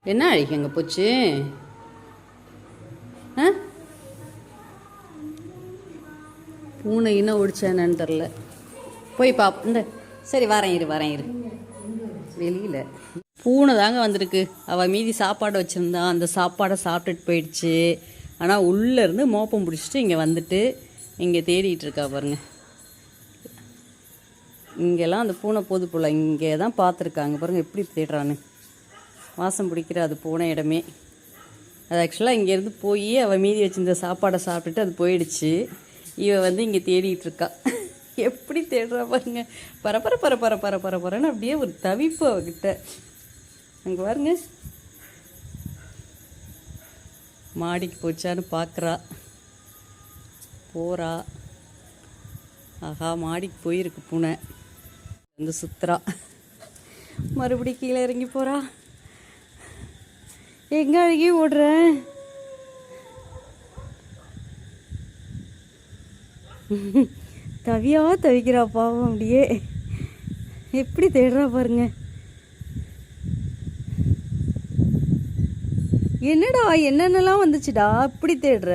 என்ன அழகி அங்கே போச்சு? ஆ, பூனை என்ன ஓடிச்சானு தெரில. போய் இந்த சரி வரேன் இரு. வெளியில் பூனை தாங்க வந்திருக்கு. அவள் மீதி சாப்பாடு வச்சுருந்தா அந்த சாப்பாடை சாப்பிட்டுட்டு போயிடுச்சு. ஆனால் உள்ளேருந்து மோப்பம் பிடிச்சிட்டு இங்கே வந்துட்டு இங்கே தேடிட்டு இருக்கா பாருங்க. இங்கெல்லாம் அந்த பூனை போது போல் இங்கே தான் பார்த்துருக்காங்க பாருங்கள் எப்படி தேடுறான்னு. வாசம் பிடிக்கிற அது போன இடமே அது. ஆக்சுவலாக இங்கேருந்து போய் அவள் மீதி வச்சிருந்த சாப்பாடை சாப்பிட்டுட்டு அது போயிடுச்சு. இவள் வந்து இங்கே தேடிட்டு இருக்கா. எப்படி தேடுறா பாருங்க. பரப்பரன்னு அப்படியே ஒரு தவிப்பு அவகிட்ட. அங்கே பாருங்க, மாடிக்கு போச்சான்னு பார்க்குறா, போகிறா. ஆஹா, மாடிக்கு போயிருக்கு பூனை. வந்து சுற்றுறா, மறுபடியும் கீழே இறங்கி போகிறா. எங்கே அழகி ஓடுற? தவிக்கிறா பாவம். அப்படியே எப்படி தேடுறா பாருங்க. என்னடா என்னென்னலாம் வந்துச்சுடா இப்படி தேடுற?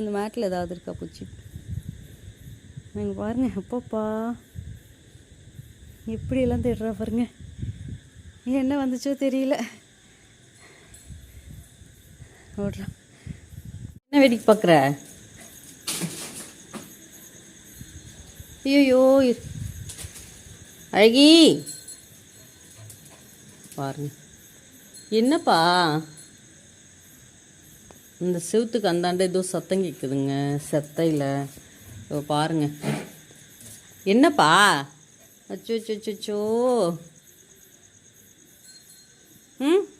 அந்த மேட்டில் ஏதாவது இருக்கா பூச்சி? நீங்கள் பாருங்க. அப்பப்பா எப்படியெல்லாம் தேடுறா பாருங்க. என்ன வந்துச்சோ தெரியல. ஓடுறா. என்ன வேடிக்கை பார்க்குற? ஐயோ அழகி பாருங்க. என்னப்பா இந்த செவுத்துக்கு அந்தாண்ட ஏதோ சத்தம் கேட்குதுங்க. செத்தையில் பாருங்க. என்னப்பா? அச்சோ.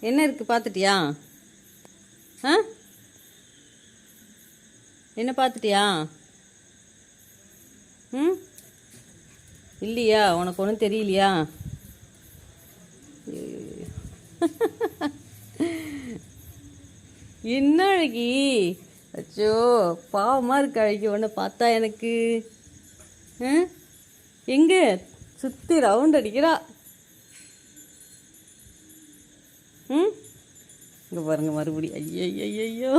என்ன இருக்குது பார்த்துட்டியா? என்ன பார்த்துட்டியா? இல்லையா? உனக்கு ஒன்றும் தெரியலையா? என்ன அழகி? அச்சோ பாவமாக இருக்கு அழகி. ஒன்று பார்த்தா எனக்கு. எங்கே சுற்றி ரவுண்ட் அடிக்கிறா. இங்கே பாருங்க மறுபடி. ஐயோ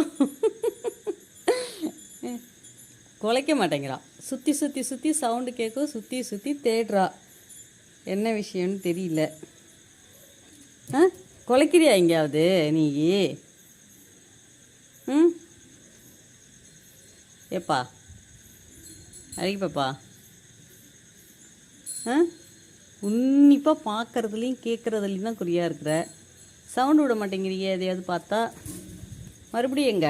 குலைக்க மாட்டேங்கிறா. சுற்றி சவுண்டு கேட்கும். சுற்றி தேடுறா. என்ன விஷயம்னு தெரியல. குலைக்கிறியா எங்கேயாவது நீ? ஏப்பா அழகிப்பாப்பா, உன்னிப்பாக பார்க்குறதுலையும் கேட்குறதுலையும் தான் குறியாக இருக்கிற. சவுண்டு விட மாட்டேங்கிறீங்க. எதையாவது பார்த்தா மறுபடியும் எங்க?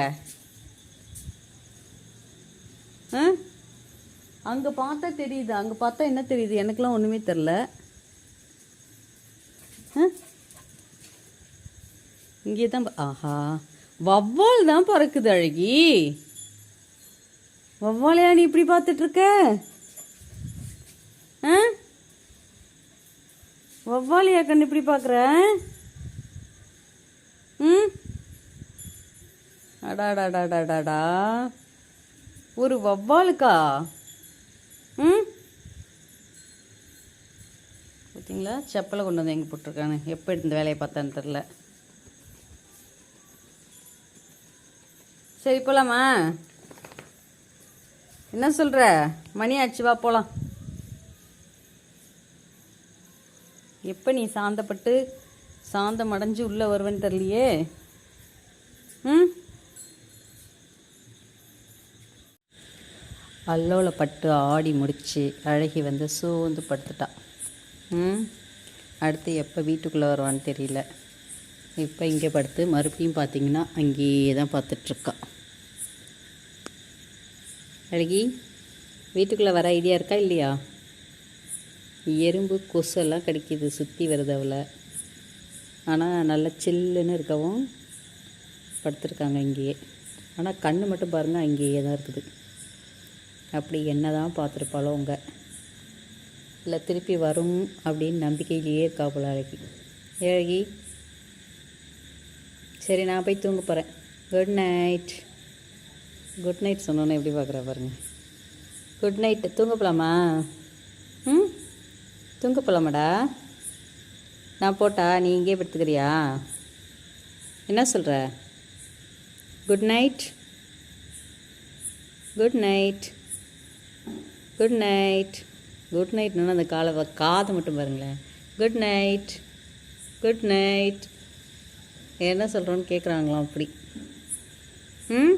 அங்கே பார்த்தா தெரியுது. அங்கே பார்த்தா என்ன தெரியுது? எனக்கெல்லாம் ஒன்றுமே தெரில. இங்கே தான். ஆஹா, வவ்வால் தான் பறக்குது அழகி. வவ்வாலையா நீ இப்படி பார்த்துட்ருக்க? வவ்வாலையா கண்ணு இப்படி பார்க்குற? அடாடாடாடாடாடா, ஒரு வவ்வாலுக்கா? பார்த்தீங்களா, செப்பலை கொண்டு வந்து எங்கே போட்டிருக்கானு. எப்போ இந்த வேலையை பார்த்தான்னு தெரில. சரி போகலாமா? என்ன சொல்கிற? மணி ஆச்சு, வா போகலாம். எப்போ நீ சாந்தம் அடைஞ்சு உள்ளே வருவேன்னு தெரியலையே. அல்லோல பட்டு ஆடி முடிச்சு அழகி வந்து சோர்ந்து படுத்துட்டான். அடுத்து எப்போ வீட்டுக்குள்ளே வருவான்னு தெரியல. இப்போ இங்கே படுத்து மறுபடியும் பார்த்தீங்கன்னா அங்கேயே தான் பார்த்துட்ருக்கா. அழகி வீட்டுக்குள்ளே வர ஐடியா இருக்கா இல்லையா? எறும்பு கொசு எல்லாம் கிடைக்கிது, சுற்றி வருது அவளை. ஆனால் நல்லா சில்லுன்னு இருக்கவும் படுத்துருக்காங்க இங்கேயே. ஆனால் கண் மட்டும் பாருங்கள் அங்கேயே தான் இருக்குது. அப்படி என்ன தான் பார்த்துருப்பாளோ அவங்க, இல்லை திருப்பி வரும் அப்படின்னு நம்பிக்கையிலேயே இருக்கா போல அழகி. அழகி சரி, நான் போய் தூங்க போகிறேன். குட் நைட் சொன்னோன்னே எப்படி பார்க்குறா பாருங்க. Good night. தூங்க போகலாமா? தூங்க போகலாமாடா? நான் போட்டா நீ இங்கே படுத்துக்கிறியா? என்ன சொல்கிற? Good night, good night, good night. Good நைட்னா அந்த காதை மட்டும் பாருங்களேன். Good night, good night. என்ன சொல்கிறோன்னு கேட்குறாங்களாம் அப்படி. ம்